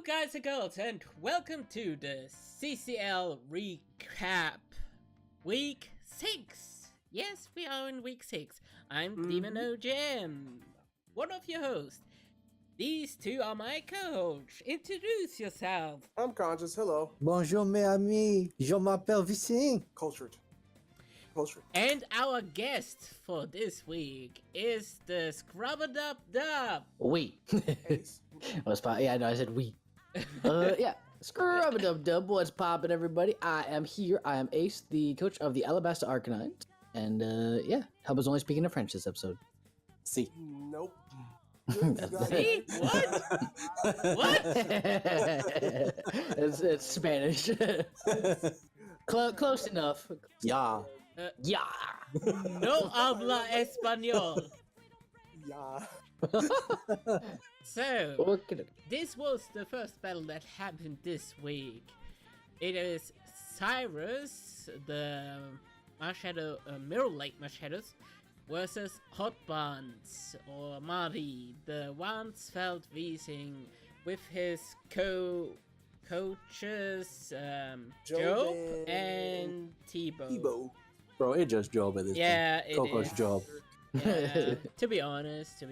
guys and girls, and welcome to the CCL recap week 6. Yes, we are in week 6. I'm DemonOJM, one of your hosts. These two are my co-hosts. Introduce yourself. I'm Canchas. Hello. Bonjour, mes amis. Je m'appelle Vsinghb. Cultured. And our guest for this week is the Scrub-a-Dub-Dub. We. Ace. Yeah, no, I said we. Yeah. Scrub-a-Dub-Dub. What's poppin', everybody? I am here. I am Ace, the coach of the AceArcanine. And, yeah, help us only speaking in French this episode. See. Nope. See? What? What? It's Spanish. Close enough. Yeah. Yeah. No habla español. Yeah. So, this was the first battle that happened this week. It is Cyrus, the Mirror Lake Marshadows, versus Hot Buns, or Marty, the once felt Vsinghb, with his coaches, Job and Tebow. Bro, it just Job at this point. Yeah, it Coco's is. Job. Yeah, to be honest.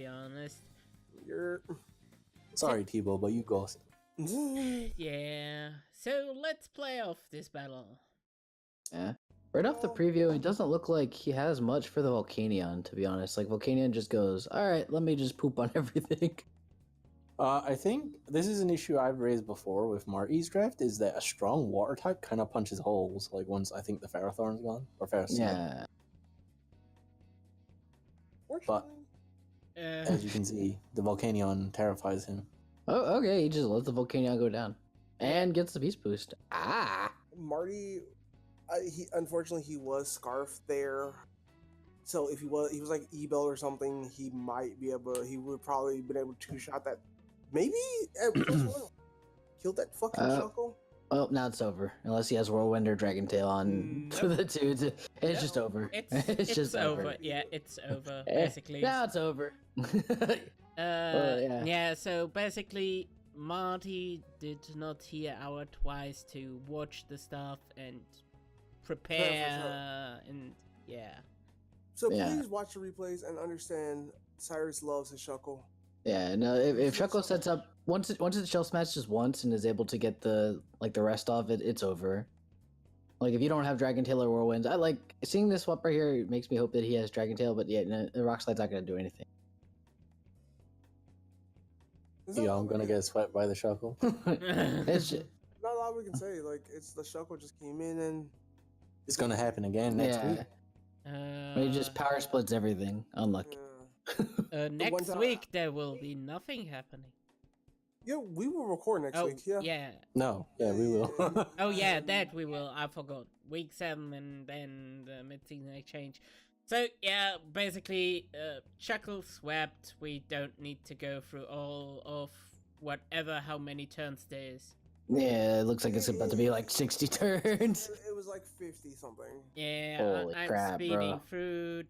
You're... Sorry, Tebow, but you go. Yeah, so let's play off this battle. Yeah. Right off the preview, it doesn't look like he has much for the Volcanion, to be honest. Like, Volcanion just goes, alright, let me just poop on everything. I think this is an issue I've raised before with Marty's draft, is that a strong water type kind of punches holes, like once I think the Ferrothorn's gone, or Ferrothorn. Yeah. But, as you can see, the Volcanion terrifies him. Oh, okay, he just lets the Volcanion go down. And gets the Beast Boost. Ah! Marty, unfortunately, he was scarfed there. So if he was like E-Bell or something, he would probably been able to shot that. Maybe killed that fucking Shuckle. Oh, now it's over. Unless he has Whirlwind or Dragon Tail on for the dudes. It's just over. It's just over. Yeah, it's over, basically. Now it's over. Yeah, so basically, Marty did not hear our advice to watch the stuff and prepare, and yeah. So please watch the replays and understand Cyrus loves his Shuckle. Yeah, no, if Shuckle sets up once it shell smashes once and is able to get the rest of it, it's over. Like if you don't have Dragon Tail or Whirlwinds, I like seeing this swap right here. It makes me hope that he has Dragon Tail, but yeah, no, the Rock Slide's not gonna do anything. Yeah, I'm gonna get swept by the Shuckle. It's just, not a lot we can say. Like it's the Shuckle just came in and it's gonna happen again next week. He just power splits everything. Unlucky. Next week there will be nothing happening. Yeah, we will record next week. Yeah. No. Yeah, we will. Oh yeah, that we will. I forgot. Week 7 and then the mid-season exchange. So yeah, basically, Shuckle swept. We don't need to go through all of how many turns there is. Yeah, it looks like it's about to be like 60 turns. It was like 50 something. Yeah, I'm crap, speeding bro. through.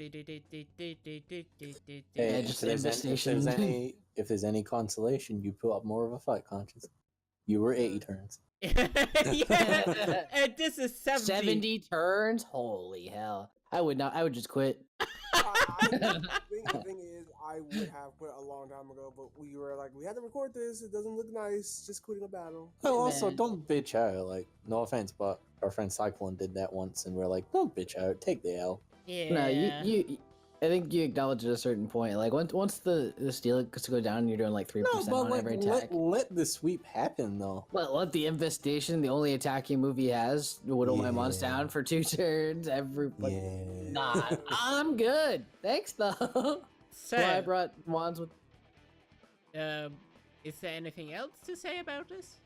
Yeah, just if there's any consolation, you put up more of a fight, Conscious. You were 80 turns. Yeah, and this is 70. 70 turns? Holy hell. I would just quit. The thing is, I would have quit a long time ago, but we were like, we had to record this. It doesn't look nice. Just quitting a battle. Oh, also, don't bitch out. Like, no offense, but our friend Cyclone did that once, and we're like, don't bitch out. Take the L. Yeah. No, you I think you acknowledge at a certain point. Like, once the steal gets to go down, you're doing like 3% on every attack. Let the sweep happen, though. Let the Infestation, the only attacking move he has, whittle my mons down for 2 turns. Nah, I'm good. Thanks, though. So, I brought wands with... is there anything else to say about this?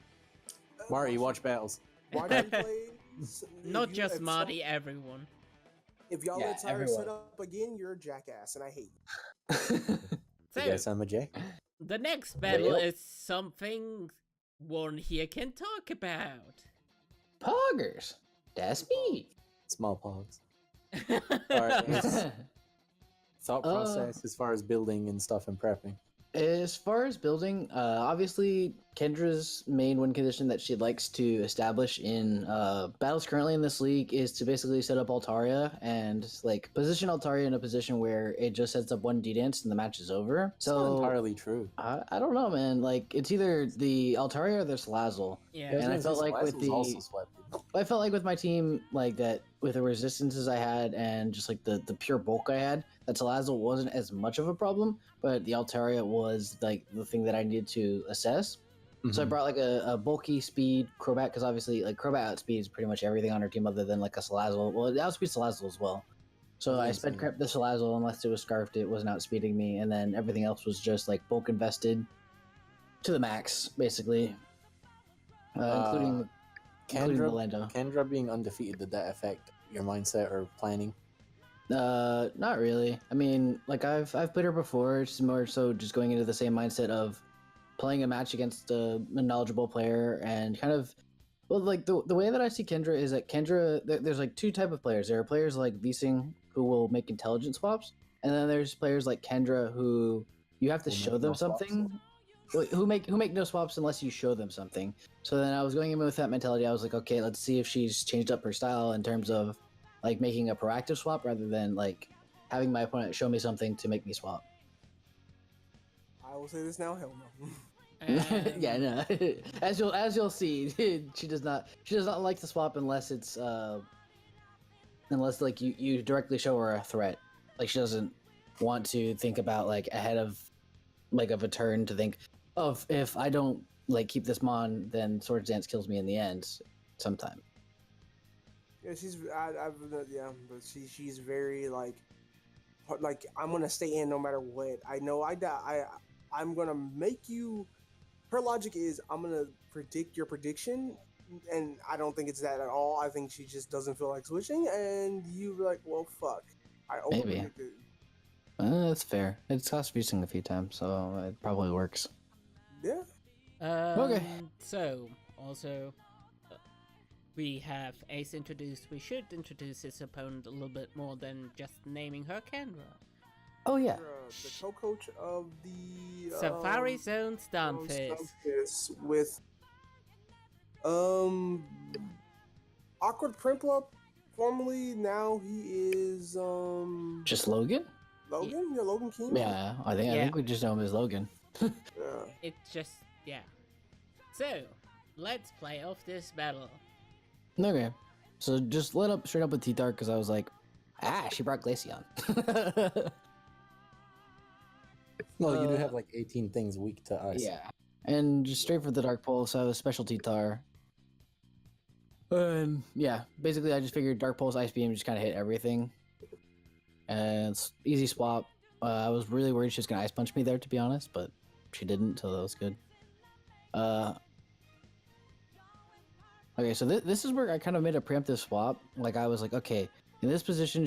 Marty, watch battles. Watch replays. Not just Marty, everyone. If y'all let Cyrus set up again, you're a jackass, and I hate you. So, yes, I'm a jack. The next battle is something one here can talk about. Poggers. That's me. Small pogs. Alright, thought process as far as building and stuff and prepping. As far as building, obviously Kendra's main win condition that she likes to establish in battles currently in this league is to basically set up Altaria and like position Altaria in a position where it just sets up one D-Dance and the match is over. It's not entirely true. I don't know, man. Like it's either the Altaria or the Salazzle. Yeah. And I felt like with Salazzle's also swept. I felt like with my team, like that, with the resistances I had and just like the pure bulk I had, that Salazzle wasn't as much of a problem, but the Altaria was like the thing that I needed to assess. So I brought like a bulky speed Crobat, because obviously like Crobat outspeeds pretty much everything on her team other than like a Salazzle. Well, it outspeeds Salazzle as well. So I sped crept the Salazzle unless it was scarfed, it wasn't outspeeding me, and then everything else was just like bulk invested to the max, basically, including Lando. Kendra being undefeated, did that affect your mindset or planning? Not really. I mean, like I've played her before. It's more so just going into the same mindset of playing a match against a knowledgeable player and kind of, well, like the way that I see Kendra is that Kendra, there's like two type of players. There are players like Vsinghb who will make intelligent swaps, and then there's players like Kendra who you have to show them something. Who make no swaps unless you show them something. So then I was going in with that mentality. I was like, okay, let's see if she's changed up her style in terms of like making a proactive swap rather than like having my opponent show me something to make me swap. I will say this now, hell no. Yeah, no. As you'll see, she does not like to swap unless it's unless like you directly show her a threat. Like she doesn't want to think about like ahead of like of a turn to think of if I don't like keep this mon, then Swords Dance kills me in the end sometime. Yeah, but she's very like I'm gonna stay in no matter what. I know I'm gonna make you. Her logic is I'm gonna predict your prediction, and I don't think it's that at all. I think she just doesn't feel like switching, and you're like, well, fuck. I overpredicted. That's fair. It's cost Vsinghb a few times, so it probably works. Yeah. Okay. So, also, we have Ace introduced. We should introduce his opponent a little bit more than just naming her Kendra. Oh, yeah. The co-coach of the Safari Zone Stunfisk. With Awkward Primplup. Formerly, now he is just Logan? Logan? Yeah, Logan King? Yeah, I think we just know him as Logan. Yeah. It's just, yeah. So, let's play off this battle. Okay. So just lit up straight up with T-Dark because I was like, she brought Glaceon. Well, you do have like 18 things weak to us. Yeah. And just straight for the Dark Pulse, I have a special T-Tar. Yeah, basically I just figured Dark Pulse, Ice Beam just kind of hit everything. And it's easy swap. I was really worried she was going to Ice Punch me there, to be honest, but she didn't, so that was good. Okay, so this is where I kind of made a preemptive swap. Like, I was like, okay, in this position,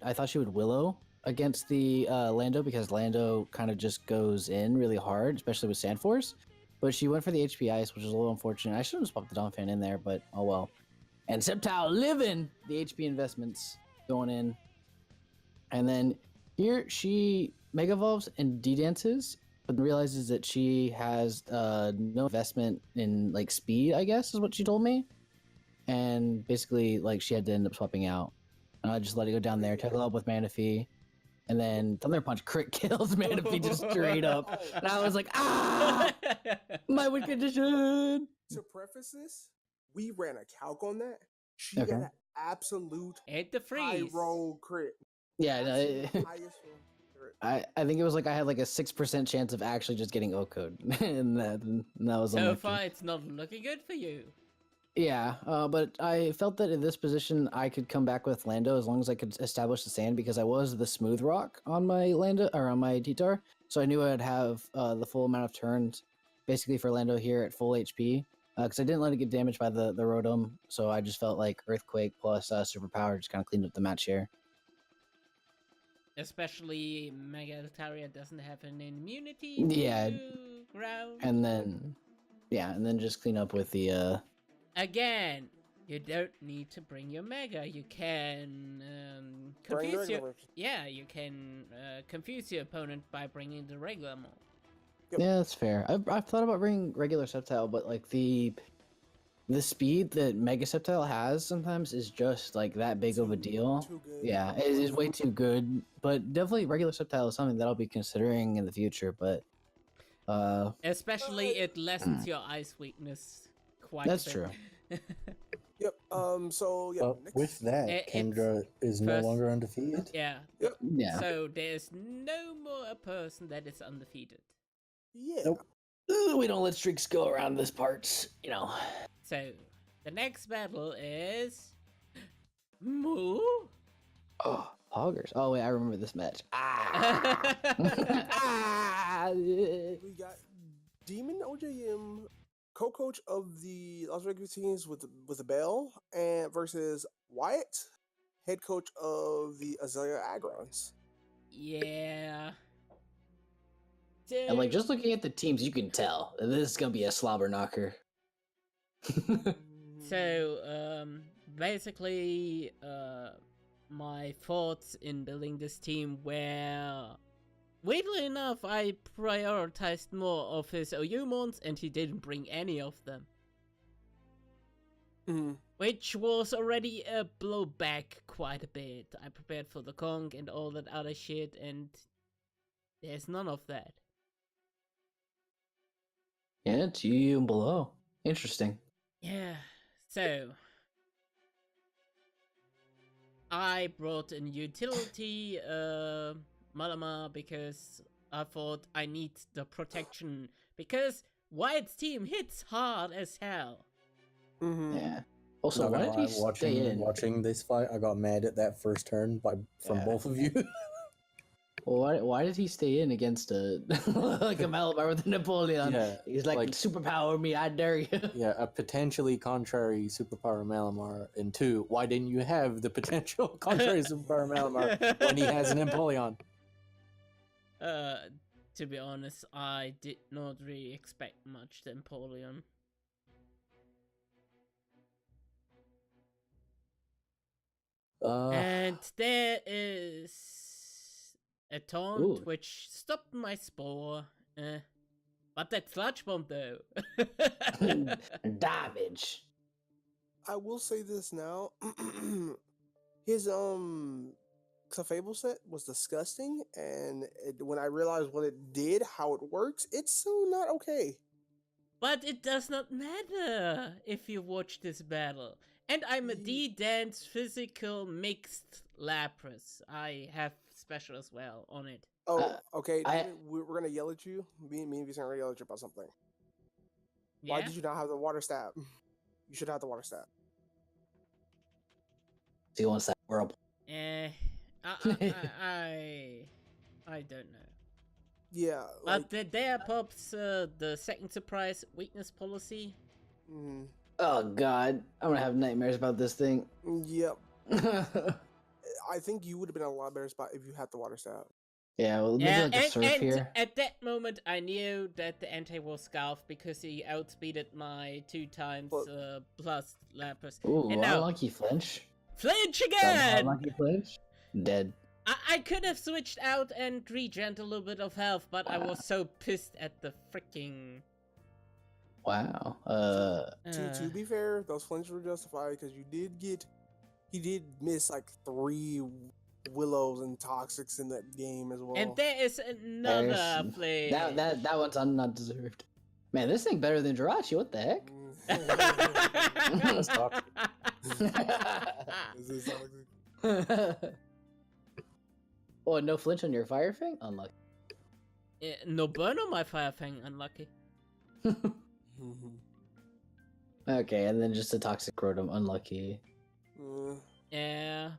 I thought she would Willow against the Lando, because Lando kind of just goes in really hard, especially with Sand Force. But she went for the HP Ice, which is a little unfortunate. I should have swapped the Donphan in there, but oh well. And Sceptile living the HP investments going in. And then here she Mega Evolves and D-Dances, but realizes that she has no investment in like speed, I guess is what she told me. And basically like she had to end up swapping out. And I just let it go down there, took it up with Manaphy. And then Thunder Punch crit kills Manaphy just straight up. And I was like, my win condition! To preface this, we ran a calc on that. She got an absolute Hit the freeze. high roll crit. Yeah, no, Highest roll crit. I think it was like I had like a 6% chance of actually just getting O-code. and that was So unlucky. far, it's not looking good for you. Yeah, but I felt that in this position I could come back with Lando as long as I could establish the sand, because I was the smooth rock on my Lando or on my T-Tar, so I knew I'd have the full amount of turns basically for Lando here at full HP, because I didn't let it get damaged by the Rotom, so I just felt like Earthquake plus Superpower just kind of cleaned up the match here. Especially Mega Altaria doesn't have an immunity Yeah, to ground. and then just clean up with the Again, you don't need to bring your Mega. You can Bring confuse regular. you can confuse your opponent by bringing the regular mode. Yep. Yeah, that's fair. I've thought about bringing regular Sceptile, but like the speed that Mega Sceptile has sometimes is just like that big of a deal. Too good. Yeah, it is way too good. But definitely regular Sceptile is something that I'll be considering in the future. But Especially it lessens your ice weakness quite that's a bit. true. Yep. So yeah. But with that, It's Kendra is no first- longer undefeated. Yeah. Yeah. So there's no more a person that is undefeated. Yeah. Nope. We don't let streaks go around this parts, you know. So the next battle is Moo. Oh, Poggers. Oh wait, I remember this match. Ah. Ah. We got DemonOJM, co-coach of the Las Vegas teams with a bell, and versus Wyatt, head coach of the Azalea Agrons. Yeah. And like just looking at the teams, you can tell that this is gonna be a slobber knocker. So, basically, my thoughts in building this team were, weirdly enough, I prioritized more of his OU mons, and he didn't bring any of them. Which was already a blowback quite a bit. I prepared for the Kong and all that other shit, and there's none of that. Yeah, it's you and below. Interesting. Yeah, so I brought an utility Malama because I thought I need the protection because Wyatt's team hits hard as hell. Yeah. Also, Not why gonna did he lie, stay in? watching this fight, I got mad at that first turn from Yeah. both of you. Well, why did he stay in against a like a Malabar with a Napoleon? Yeah, He's like, superpower me, I dare you. Yeah, a potentially contrary superpower Malamar. And two, why didn't you have the potential contrary superpower Malamar when he has an Empoleon? To be honest, I did not really expect much to Empoleon. And there is a taunt Ooh. which stopped my spore. But that sludge bomb though. Damage. I will say this now. His Clefable set was disgusting, and when I realized what it did, how it works, it's so not okay. But it does not matter if you watch this battle. And I'm a D-Dance physical mixed Lapras. I have special as well on it. Oh, okay. We're gonna yell at you. Me and Vsinghb are gonna yell at you about something. Yeah? Why did you not have the water stab? You should have the water stab. He wants that whirlpool. I don't know. Yeah. But there pops the second surprise weakness policy. Oh god, I'm gonna have nightmares about this thing. Yep. I think you would have been in a lot better spot if you had the water stab. Yeah, well, maybe like a surf here. At that moment, I knew that the anti was Scarf because he outspeeded my 2 times plus Lapras. Ooh, and now, unlucky flinch. Flinch again! Unlucky flinch. Dead. I could have switched out and regened a little bit of health, but I was so pissed at the freaking. Wow. To be fair, those flinches were justified because he did miss like 3 Willows and Toxics in that game as well. And there is another play. That one's not deserved. Man, this thing better than Jirachi. What the heck? Let's talk. Is this toxic? Oh, no flinch on your Fire Fang? Unlucky. No burn on my Fire Fang, unlucky. Okay, and then just a Toxic Rotom, unlucky. Yeah.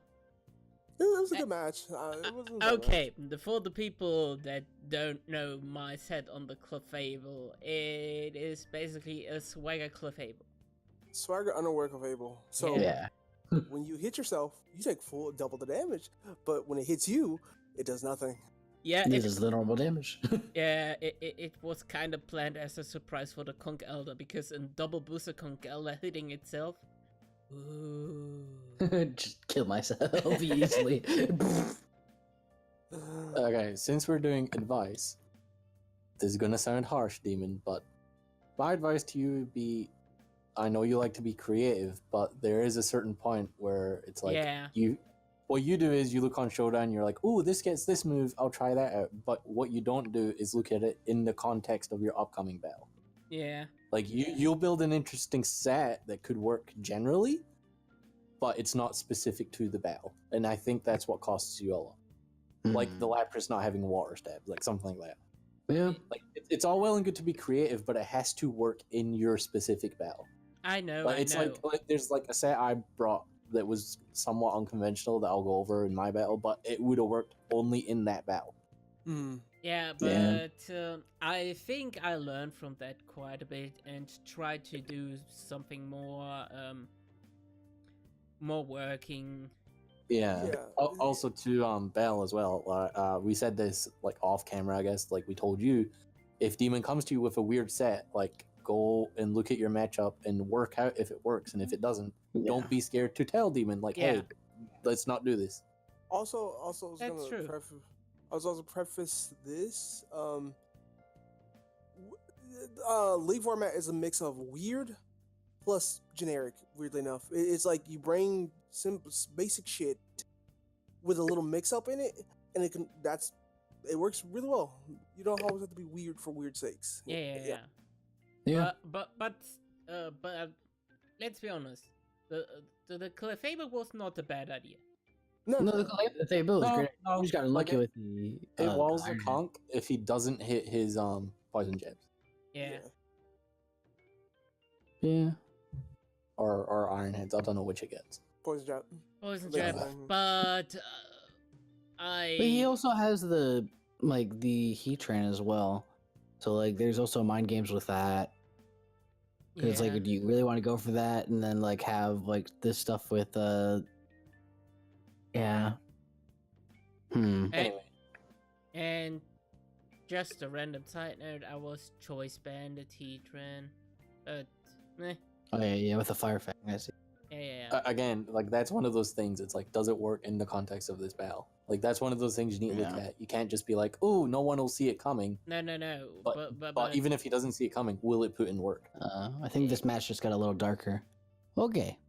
It was a good match. It wasn't a bad Okay, for the people that don't know my set on the Clefable, it is basically a Swagger Clefable. Swagger unaware Clefable. So Yeah. when you hit yourself, you take double the damage. But when it hits you, it does nothing. Yeah, This is the normal damage. yeah, it was kind of planned as a surprise for the Conch Elder because a double booster Conch Elder hitting itself. Ooh. Just kill myself easily. Okay, since we're doing advice, this is gonna sound harsh, Demon, but my advice to you would be, I know you like to be creative, but there is a certain point where it's like Yeah. what you do is you look on Showdown, you're like, oh, this gets this move, I'll try that out. But what you don't do is look at it in the context of your upcoming battle. Yeah. Like you'll build an interesting set that could work generally, but it's not specific to the battle. And I think that's what costs you a lot. Like the Lapras not having water stab, like something like that. Yeah. Like it's all well and good to be creative, but it has to work in your specific battle. I know. Like, I it's know. like there's like a set I brought that was somewhat unconventional that I'll go over in my battle, but it would have worked only in that battle. Yeah, but I think I learned from that quite a bit and tried to do something more working. Yeah. Also to Bell as well. We said this like off camera, I guess. Like we told you, if Demon comes to you with a weird set, like go and look at your matchup and work out if it works, and if it doesn't, don't be scared to tell Demon like, hey, let's not do this. Also, I was That's gonna true. also preface this. League format is a mix of weird plus generic. Weirdly enough, it's like you bring simple, basic shit with a little mix up in it, and it works really well. You don't always have to be weird for weird sakes. Yeah. But let's be honest. The Clefable was not a bad idea. No, the Clefable was great. No, You just got lucky with the. It walls the Iron conch if he doesn't hit his poison jabs. Yeah. Yeah. Or iron heads. I don't know which it gets. Poison jab. Poison Yeah. jab. But But he also has the heat train as well. So like there's also mind games with that. Because it's like, do you really want to go for that and then like have like this stuff with yeah. And, and just a random side note, I was choice banned at T-Tran, but Oh yeah, with the fire fang, I see. Yeah. Again, like that's one of those things. It's like, does it work in the context of this battle? Like that's one of those things you need to look at. You can't just be like, oh, no one will see it coming. No. But even if he doesn't see it coming, will it put in work? I think this match just got a little darker. Okay.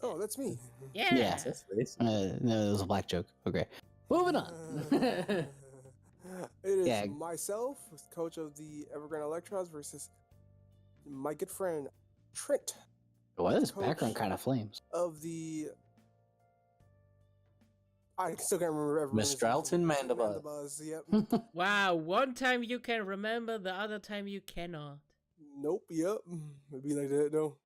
Oh, that's me. Yeah. Yeah. That's race. No, it was a black joke. Okay. Moving on. It is myself, coach of the Evergrande Electros, versus my good friend Trent. Why this background kind of flames? Of the, I still can't remember everyone's Mistralton name. Mandibuzz. Yep. Wow, one time you can remember, the other time you cannot. Nope. Yep. It'd be like that though.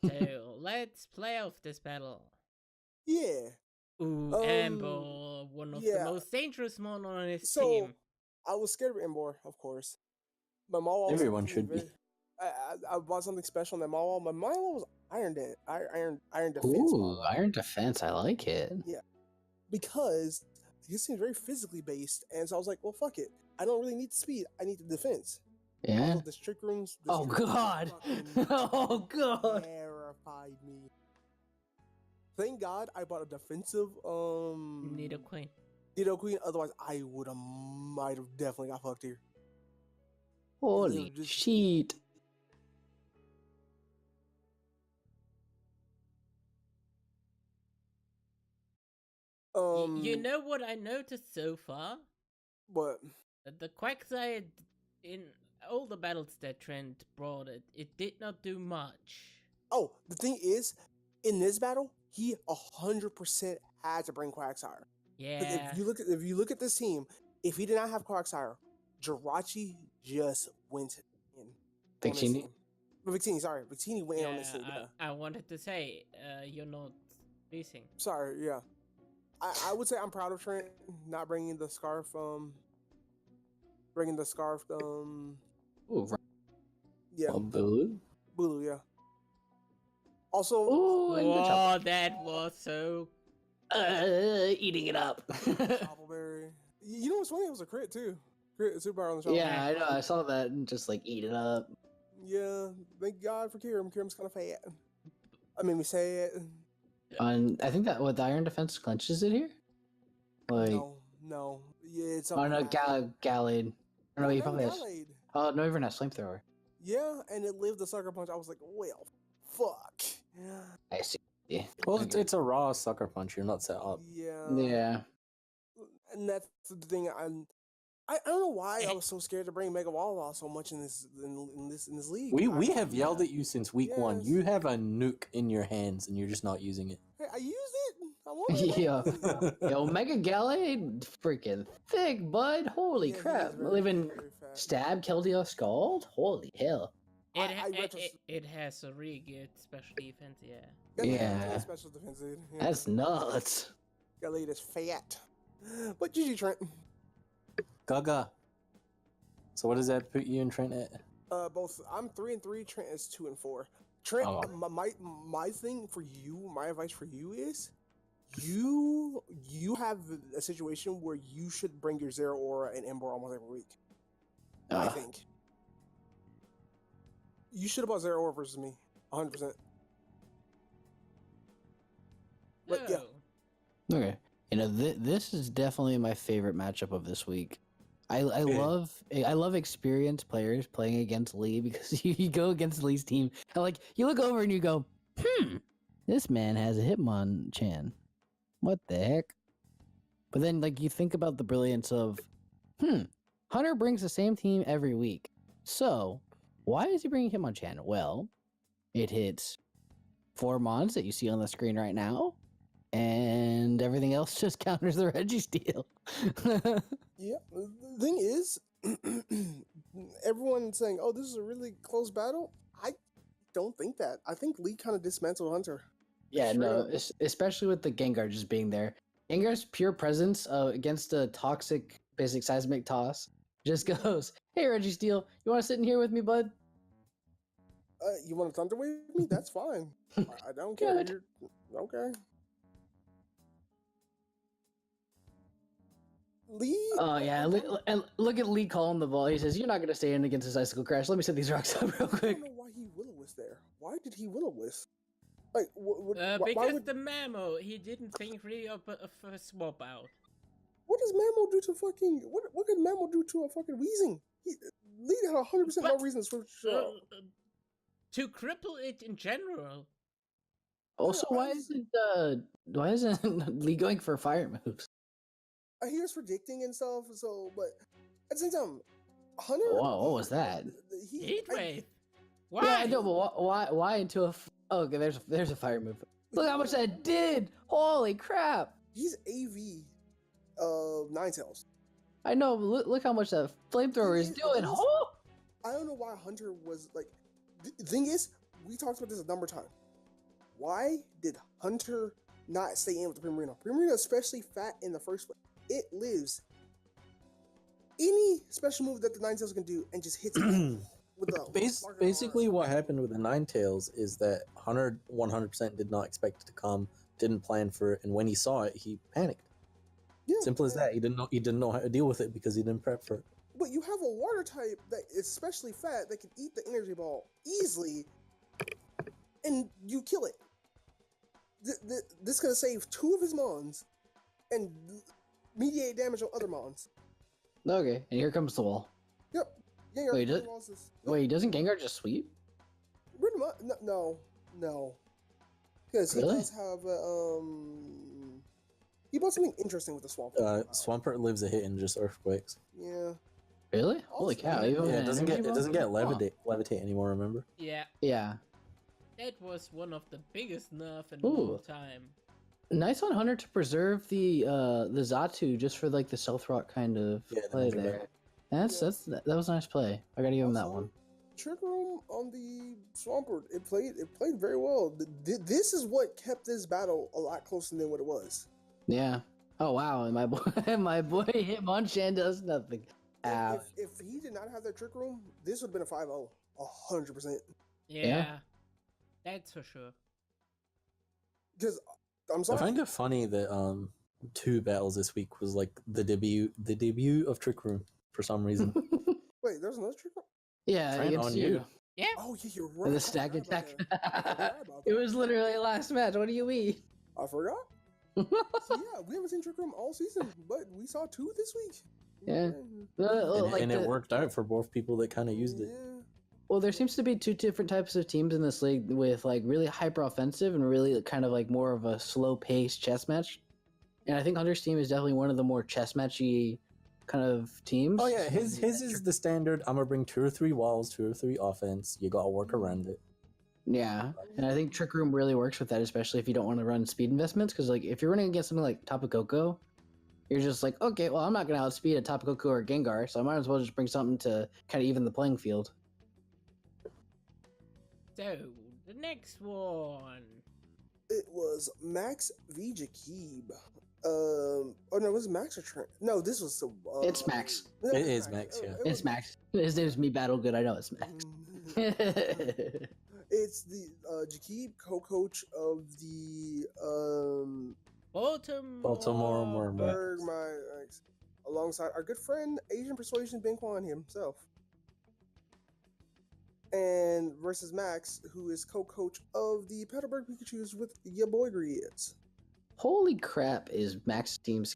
So let's play off this battle. Yeah. Ooh, Amber, one of the most dangerous mon on his team. I was scared of Ember, of course. My Mawal. Everyone should be. I bought something special in that Mawal. My Mawal was iron defense. Ooh, iron defense. I like it. Yeah. Because he seems very physically based, and so I was like, well, fuck it. I don't really need the speed. I need the defense. Yeah. Also, this trick rooms. Oh god. Oh god. Terrified me. Thank God I bought a defensive Nidoqueen. Nidoqueen. Otherwise, I might have definitely got fucked here. Holy shit. You know what I noticed so far? What? That the Quagsire in all the battles that Trent brought it did not do much. Oh, the thing is, in this battle, he 100% had to bring Quagsire. Yeah. If you look at this team, if he did not have Quagsire, Jirachi just went in. Victini? Victini went in on this team. I wanted to say, you're not losing. Sorry, yeah. I would say I'm proud of Trent not bringing the scarf. Ooh, yeah. Bulu? Bulu, yeah. Also, oh, that was so. Eating it up. Choppleberry. You know what's funny? It was a crit too. Crit superpower on the Choppleberry. Yeah, I know. I saw that and just like eat it up. Yeah, thank God for Kyurem. Kyurem's kind of fat. I made me sad. And I think that the iron defense clenches it here. Like No. Yeah, it's oh no, Gallade. No, he probably has. Gallade. Oh, no, even has flamethrower. Yeah, and it lived the sucker punch. I was like, well, fuck. I see. Yeah. Well, Okay. it's a raw sucker punch. You're not set up. Yeah. Yeah. And that's the thing. I don't know why I was so scared to bring Mega Wawa so much in this league. We have yelled at you since week 1. Yes. You have a nuke in your hands and you're just not using it. Hey, I used it. I wanted it. Yeah. Yo, Mega Gallade, freaking thick, bud. Holy Yeah, he crap. is very, Living very fast. stab, Keldeo, Scald? Holy hell. It has a really good special defense, yeah. Yeah. Special defense, dude. Yeah. That's nuts. Gallade is fat. But GG Trent. Gaga. So what does that put you and Trent at? Both. I'm 3-3. Trent is 2-4. Trent, Oh. my thing for you, my advice for you is, you have a situation where you should bring your Zero Aura and Ember almost every week. I think you should have bought Zero Aura versus me, 100%. But yeah. No. Okay. You know, this is definitely my favorite matchup of this week. I love experienced players playing against Lee because you go against Lee's team and like you look over and you go, this man has a Hitmonchan. What the heck? But then like you think about the brilliance of, Hunter brings the same team every week. So why is he bringing Hitmonchan? Well, it hits 4 mons that you see on the screen right now. And everything else just counters the Registeel. Yeah, the thing is, everyone's saying, "Oh, this is a really close battle." I don't think that. I think Lee kind of dismantled Hunter. Yeah, Straight no, up. especially with the Gengar just being there. Gengar's pure presence against a toxic basic seismic toss just goes, "Hey, Registeel, you want to sit in here with me, bud?" You want to Thunder Wave me? That's fine. I don't care. Good. Okay. Lee. Oh yeah, and look at Lee calling the ball. He says, "You're not gonna stay in against this icicle crash. Let me set these rocks up real I quick." don't know why he Will-O-Wisp there. Why did he Will-O-Wisp? Like, why Because would, the Mamo, he didn't think really of a swap out. what does Mammo do to fucking? What could Mammo do to a fucking Weezing? Lee had 100% no But, reason to switch. To cripple it in general. Also, why isn't Lee going for fire moves? He was predicting and stuff. So, but at the same time, Hunter. Whoa, what was that? Heat wave. Why? Yeah, I know, but why into a? Oh, okay, there's a fire move. Look how much that did! Holy crap! He's AV, Ninetales. I know, but look how much that flamethrower is doing. Oh! I don't know why Hunter was like. The thing is, we talked about this a number of times. Why did Hunter not stay in with the Primarina? Primarina is especially fat in the first place. It lives any special move that the Ninetales can do and just hits it with the Basically, what happened with the Ninetales is that Hunter 100% did not expect it to come, didn't plan for it, and when he saw it, he panicked. Yeah, Simple as that. He didn't know how to deal with it because he didn't prep for it. But you have a water type that is especially fat that can eat the energy ball easily, and you kill it. This is gonna save 2 of his mons and mediate damage on other mons. Okay, and here comes the wall. Yep. Yeah. Wait, doesn't Gengar just sweep? Pretty much. No. Because he Really? does have he bought something interesting with the swamp. Swampert lives a hit in just earthquakes. Yeah. Really? Holy cow! Yeah, Even Yeah, with it an doesn't energy get ball? Huh. levitate anymore. Remember? Yeah, Yeah. that was one of the biggest nerfs in a Ooh. long time. Nice on Hunter to preserve the Zatu just for like the stealth rock kind of Yeah, the play Ninja there. That was a nice play. I gotta give him that Also, one. Trick Room on the Swampert, it played very well. This is what kept this battle a lot closer than what it was. Yeah. Oh wow, and my boy my boy Hitmonchan does nothing. Ow. If he did not have that Trick Room, this would have been a 5-0. 100%. Yeah, that's for sure. Because I'm I sorry. find it funny that 2 battles this week was like the debut of Trick Room for some reason. Wait, there's another Trick Room? Yeah, Trent against on you. you. Yeah. Oh yeah, you're And right. the stack I forgot attack. about that. I forgot about It that. was literally last match. What do you mean? I forgot. So yeah, we haven't seen Trick Room all season, but we saw 2 this week. Yeah. And it worked out for both people that kind of used it. Yeah. Well, there seems to be two different types of teams in this league with like really hyper offensive and really kind of like more of a slow paced chess match. And I think Hunter's team is definitely one of the more chess matchy kind of teams. Oh yeah, his is the standard. I'm gonna bring 2 or 3 walls, 2 or 3 offense. You gotta work around it. Yeah, and I think Trick Room really works with that, especially if you don't want to run speed investments. Because like if you're running against something like Tapu Koko, you're just like, okay, well I'm not gonna outspeed a Tapu Koko or Gengar, so I might as well just bring something to kind of even the playing field. So, the next one. It was Max v Jakeeb. Oh no, was it Max or Trent? No, this was It's Max. no, It is Max, yeah. It's Max. His name's Me Battle Good. I know it's Max. It's the Jakeeb, co-coach of the Baltimore Mermaid, alongside our good friend Asian Persuasion Ben Kwan himself, and versus Max, who is co-coach of the Petalburg Pikachus with YaBoyGridz. Holy crap! Is Max's team's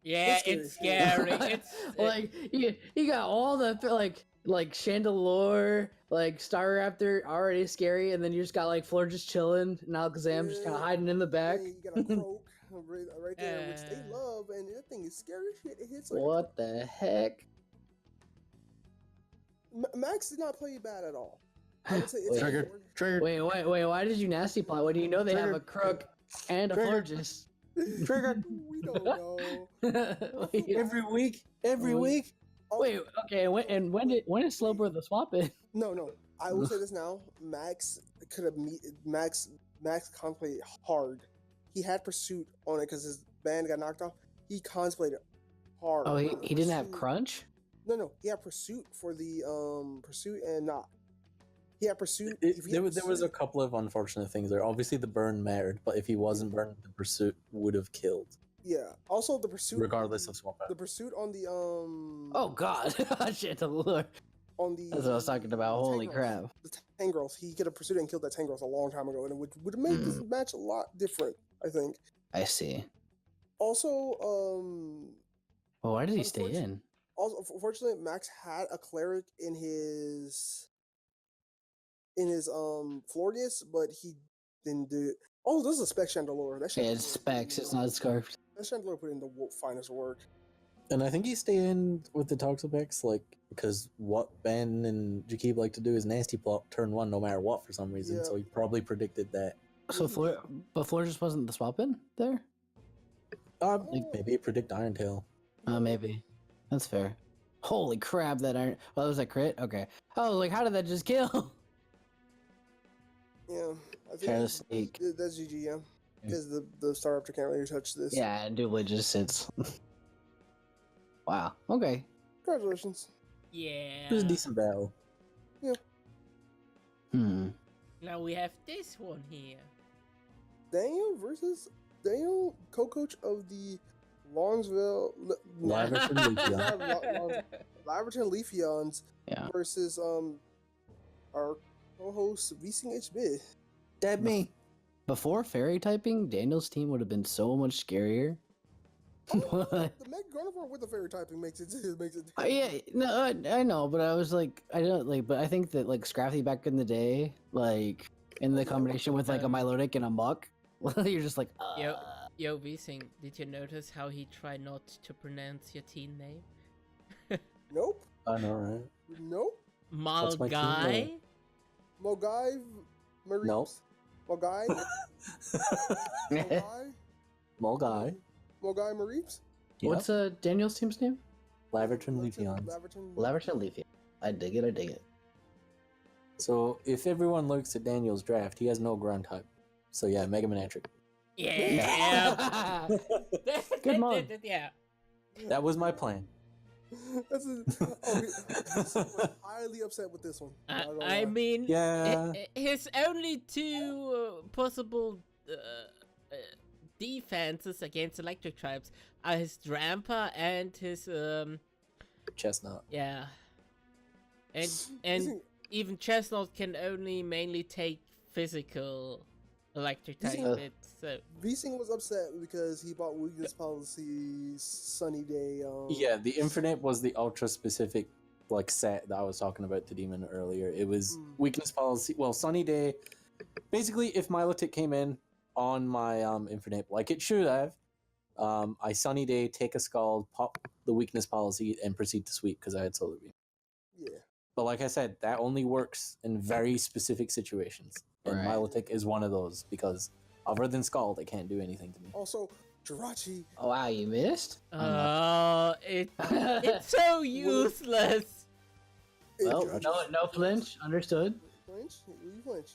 Yeah, it's scary. It's like you got all the like Chandelure, like Staraptor already scary, and then you just got like Floor just chilling, and Alakazam just kind of hiding in the back. And you got a croak right there, which they love, and that thing is scary as shit. It hits like What the heck? Max did not play bad at all. I would say it's Triggered. Wait, why did you nasty plot? What do you know? They have a crook and a Florges. Triggered. We don't know. Every week. Wait, okay. When did Slowbro the swap in? No. I will say this now. Max could have Max contemplated hard. He had pursuit on it because his band got knocked off. He contemplated hard. Oh, he didn't have crunch? No. He had pursuit for the pursuit and not. He had pursuit. There was a couple of unfortunate things there. Obviously, the burn mattered, but if he wasn't burned, the pursuit would have killed. Yeah. Also, the pursuit, regardless of swap out. The pursuit on the Oh God, Chandelure. On the. That's what I was talking about. Holy crap! The Tangrowth. He could have pursued and killed that Tangrowth a long time ago, and it would have made this match a lot different. I think. I see. Also, well, why did he stay in? Also, unfortunately, Max had a cleric in his Florges, but he didn't do it. Oh, this is a spec Chandelure. That Yeah, it's specs. It's not scarfed. That Chandelure put in the finest work. And I think he stayed in with the Toxapex, like, because what Ben and Jakeeb like to do is nasty plot turn 1 no matter what for some reason. Yeah. So he probably predicted that. So Fleur just wasn't the swap in there? Maybe he predict Iron Tail. Maybe. That's fair. Holy crap, that Iron... Well, that was a crit? Okay. I was like, how did that just kill? Yeah. I think that's GG, yeah. Because the Staraptor can't really touch this. Yeah, and Doobly just sits. Wow. Okay. Congratulations. Yeah. It was a decent battle. Yeah. Now we have this one here. Daniel versus Daniel, co-coach of the Lawrenceville Laverton Leafeons versus our co-host Vsinghb. Dead me. Before fairy typing, Daniel's team would have been so much scarier. The Mega Gardevoir with the fairy typing makes it. Yeah, no, I know, but I was like, I don't like, but I think that like Scrafty back in the day, like in the combination with like a Milotic and a Muck, you're just like, Yo, Vsing, did you notice how he tried not to pronounce your team name? Nope. I know, right? Nope. Malgai? Mogai Marie. Nope. Mogai. Mogai Mareeps? Yep. What's Daniel's team's name? Laverton Leafeons. Laverton Leafeons. I dig it. So, if everyone looks at Daniel's draft, he has no ground type. So yeah, Mega Manectric. Yeah. Good mom. Yeah. That was my plan. He's highly upset with this one. I mean, his only two possible defenses against electric types are his Drampa and his Chestnut. Yeah. And even Chestnut can only mainly take physical electric type. It's Vsing was upset because he bought weakness policy Sunny Day. Yeah, the Infinite was the ultra specific like set that I was talking about to Demon earlier. It was weakness policy. Well, Sunny Day. Basically, if Milotic came in on my Infinite, like it should have, I Sunny Day, take a Scald, pop the weakness policy, and proceed to sweep because I had Solar Beam. Yeah. But like I said, that only works in very specific situations. And Milotic is one of those because other than Scald, it can't do anything to me. Also, Jirachi. Oh wow, you missed? It's so useless. Well, no flinch. Understood. Flinch? You flinch.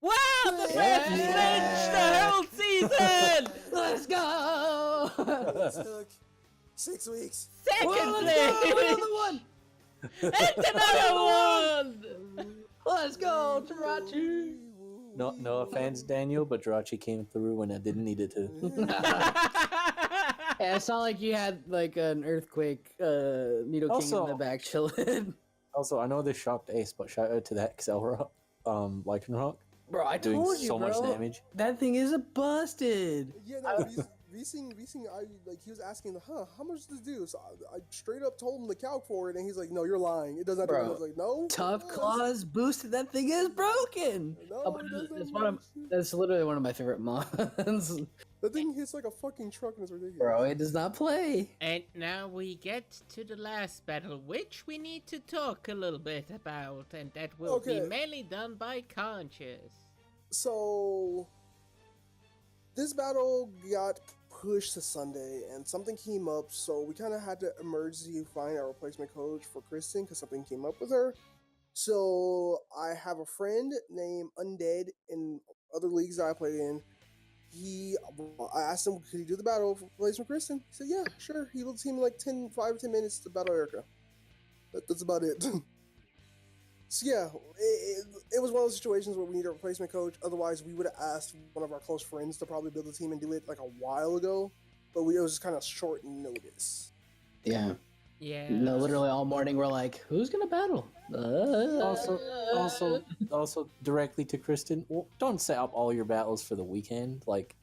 Wow, the best flinch the whole season! Let's go! It took 6 weeks. Second Well, place! another one! And another one! Let's go, Jirachi! No offense, Daniel, but Jirachi came through when I didn't need it to. Yeah, it's not like you had like an earthquake Needle King Also- in the back chilling. Also, I know this shocked Ace, but shout out to that Excel Lycan Rock. Bro, I Doing told you, so bro. much damage. That thing is a busted. Yeah, no, Vsing, he was asking, how much does this do? So I straight up told him the calc for it, and he's like, no, you're lying. It doesn't have to Bro, do it. I was like, no. Tough it does. claws boosted. That thing is broken. No, Oh, but it doesn't it's have that's literally one of my favorite mons. That thing hits like a fucking truck, and it's ridiculous. Bro, it does not play. And now we get to the last battle, which we need to talk a little bit about, and that will be Okay. mainly done by Canchas. So, this battle got pushed to Sunday, and something came up, so we kind of had to emergency find a replacement coach for Kristen, because something came up with her. So, I have a friend named Undead in other leagues that I played in. I asked him, could he do the battle for replacement Kristen? He said, yeah, sure. He will team in like 5 or 10 minutes to battle Erica. That's about it. So yeah, it was one of those situations where we need a replacement coach. Otherwise, we would have asked one of our close friends to probably build a team and do it like a while ago. But it was just kind of short notice. Yeah. Yeah. No, literally all morning we're like, who's gonna battle? Also, directly to Kristen, well, don't set up all your battles for the weekend. Like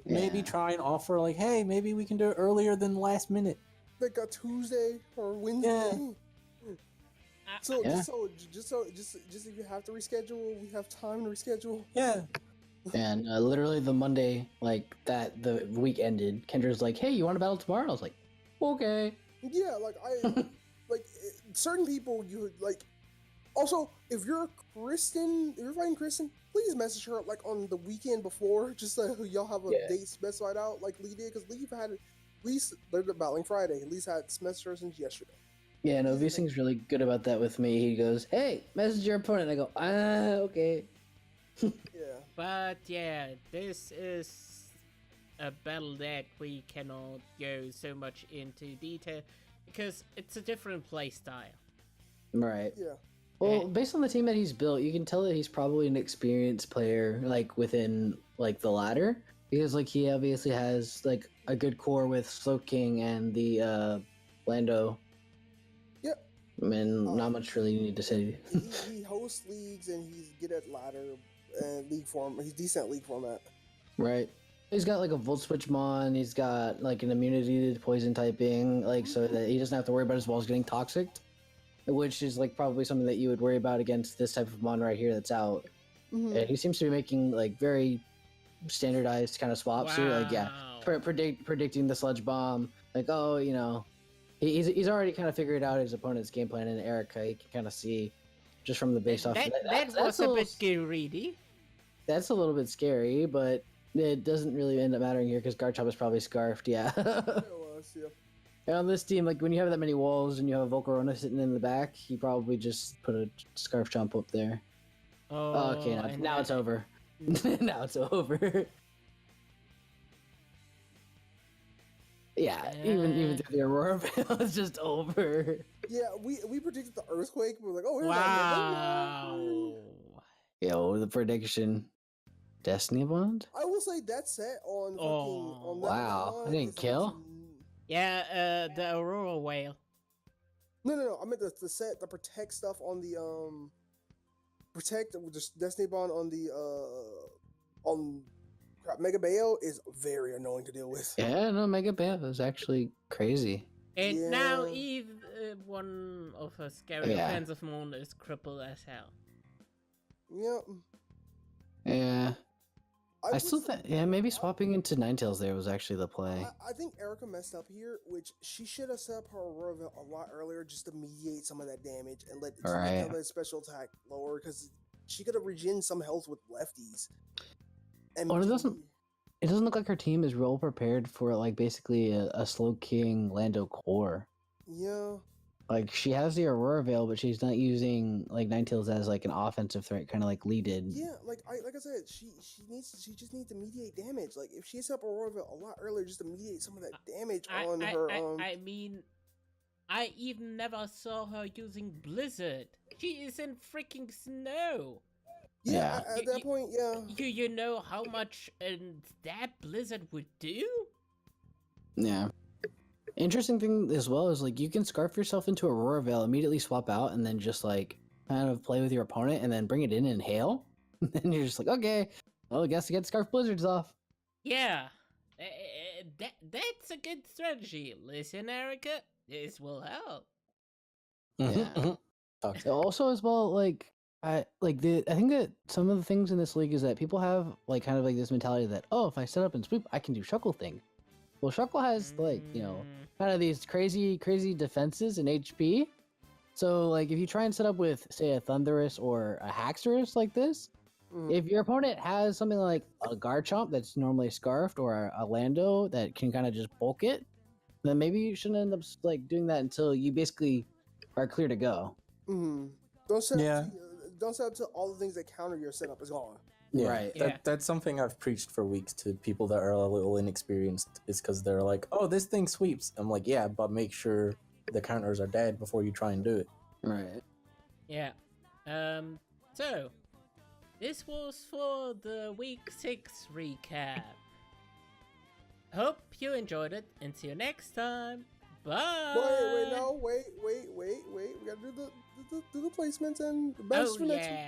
maybe try and offer like, hey, maybe we can do it earlier than last minute. Like a Tuesday or Wednesday. Yeah. Just if you have to reschedule, we have time to reschedule. Yeah. And literally the Monday, like that, the week ended. Kendra's like, hey, you want to battle tomorrow? I was like, okay. Yeah, certain people you would like. Also, if you're fighting Kristen, please message her like on the weekend before, just so y'all have a date specified out, like Lee did, because Lee had at least they're battling Friday. At least had messaged her since yesterday. Yeah, no, Vsing's really good about that with me. He goes, hey, message your opponent. I go, okay. Yeah. But yeah, this is a battle that we cannot go so much into detail because it's a different play style. Right. Yeah. Well, based on the team that he's built, you can tell that he's probably an experienced player, like within like the ladder, because like he obviously has like a good core with Slow King and the Lando. Yep. I mean, not much really you need to say. he hosts leagues and he's good at ladder and league form. He's decent at league format. Right. He's got like a Volt Switch Mon. He's got like an immunity to poison typing, like so that he doesn't have to worry about his balls getting toxic, which is like probably something that you would worry about against this type of Mon right here that's out. Mm-hmm. And he seems to be making like very standardized kind of swaps here. Like predicting the Sludge Bomb. Like he's already kind of figured out his opponent's game plan in Erica. He can kind of see just from the base off. That was a bit greedy. That's a little bit scary, but it doesn't really end up mattering here because Garchomp is probably scarfed. Yeah. It was, yeah. And on this team, like when you have that many walls and you have a Volcarona sitting in the back, he probably just put a Scarf Jump up there. Oh, okay, now it's over. Now it's over. Yeah, even through the Aurora Veil, it's just over. Yeah, we predicted the earthquake. We were like, oh, here's wow. Yo, the prediction. Destiny Bond? I will say that set on fucking on that wow. I didn't kill? Yeah, the Aurora Whale. No. I meant the set, the protect stuff on the protect with the Destiny Bond on the Mega Bayo is very annoying to deal with. Yeah, no, Mega Bayo is actually crazy. And now even one of her scary offensive moon is crippled as hell. Yep. Yeah. I still think, maybe swapping into Ninetales there was actually the play. I think Erica messed up here, which she should have set up her Aurora Veil a lot earlier just to mediate some of that damage and let the special attack lower, because she could have regened some health with lefties. And it doesn't look like her team is real prepared for like basically a Slow King Lando core. Yeah. Like she has the Aurora Veil, but she's not using like Ninetales as like an offensive threat, kind of like Lee did. Yeah, like I said, she just needs to mediate damage. Like if she set up Aurora Veil a lot earlier, just to mediate some of that damage on her. I mean, I even never saw her using Blizzard. She is in freaking snow. Yeah, at that point, yeah. You know how much that Blizzard would do? Yeah. Interesting thing as well is like you can scarf yourself into Aurora Veil, immediately swap out, and then just like kind of play with your opponent, and then bring it in hail. And then you're just like, okay, well, I guess I get Scarf Blizzards off. Yeah, that's a good strategy. Listen, Erica, this will help. Yeah. Also, as well, like I think that some of the things in this league is that people have like kind of like this mentality that, oh, if I set up and sweep, I can do Shuckle thing. Well, Shuckle has like, you know, kind of these crazy defenses and HP. So like if you try and set up with say a Thunderous or a Haxorus like this, if your opponent has something like a Garchomp that's normally scarfed or a Lando that can kind of just bulk it, then maybe you shouldn't end up like doing that until you basically are clear to go. Don't set up to all the things that counter your setup is gone. Yeah, right. That's something I've preached for weeks to people that are a little inexperienced, is because they're like, oh, this thing sweeps. I'm like, yeah, but make sure the counters are dead before you try and do it. Right. Yeah. So, this was for the Week 6 recap. Hope you enjoyed it, and see you next time. Bye! Wait. We gotta do the placements and the matches for next week.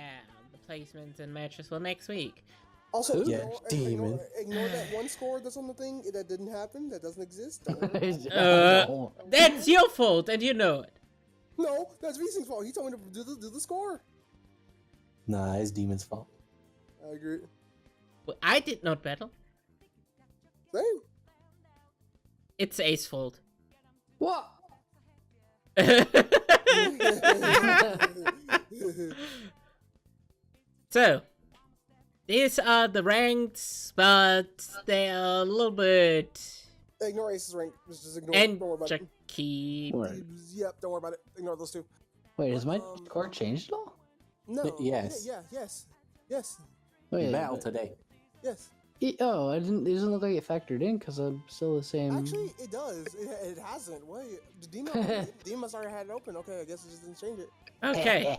The placements and matches for next week. Also, ignore that one score that's on the thing that didn't happen, that doesn't exist. That's your fault, and you know it. No, that's Vsinghb's fault. He told me to do the score. Nah, it's Demon's fault. I agree. Well, I did not battle. Same. It's Ace's fault. What? So, these are the ranks, but they are a little bit... Ignore Ace's rank. Just ignore and don't worry about Jakeeb. Yep, don't worry about it. Ignore those two. Wait, has my score changed at all? No. Yes. Yes. Wait, battle today. Yes. It doesn't look like it factored in because I'm still the same. Actually, it does. It hasn't. Wait, the demon already had it open. Okay, I guess it just didn't change it. Okay.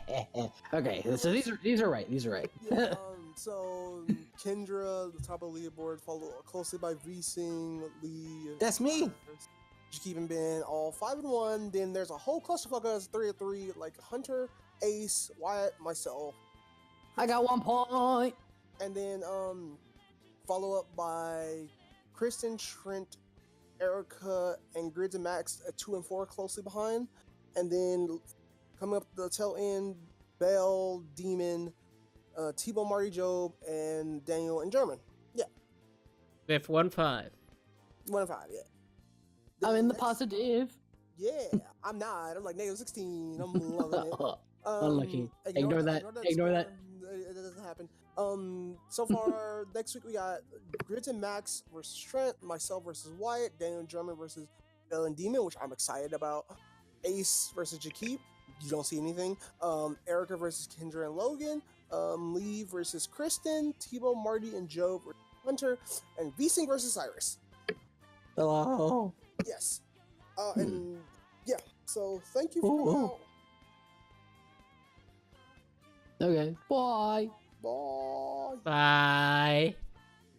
Okay, so these are right. Yeah, so Kendra, the top of the leaderboard, followed closely by Vsinghb, Lee. That's me. Jakeeb12 Ben, all 5-1. Then there's a whole clusterfuck of 3-3, like Hunter, Ace, Wyatt, myself. I got 1 point. And then follow up by Kristen, Trent, Erica, and Grids and Max at 2 and 4 closely behind. And then coming up the tail end, Bell, Demon, T-Bone, Marty, Job, and Daniel and German. Yeah. With 1-5. 1 and 5, yeah. I'm in the positive. Yeah, I'm not. I'm like -16. I'm loving it. Unlucky. Ignore that. It doesn't happen. So far, next week we got Grids and Max versus Trent, myself versus Wyatt, Daniel and German versus Bell and Demon, which I'm excited about. Ace versus Jakeeb, you don't see anything. Erica versus Kendra and Logan. Lee versus Kristen, T-Bone, Marty, and Joe versus Hunter, and Vsinghb versus Cyrus. Hello. Yes. And yeah, so thank you for coming out. Okay. Bye. Bye. Bye.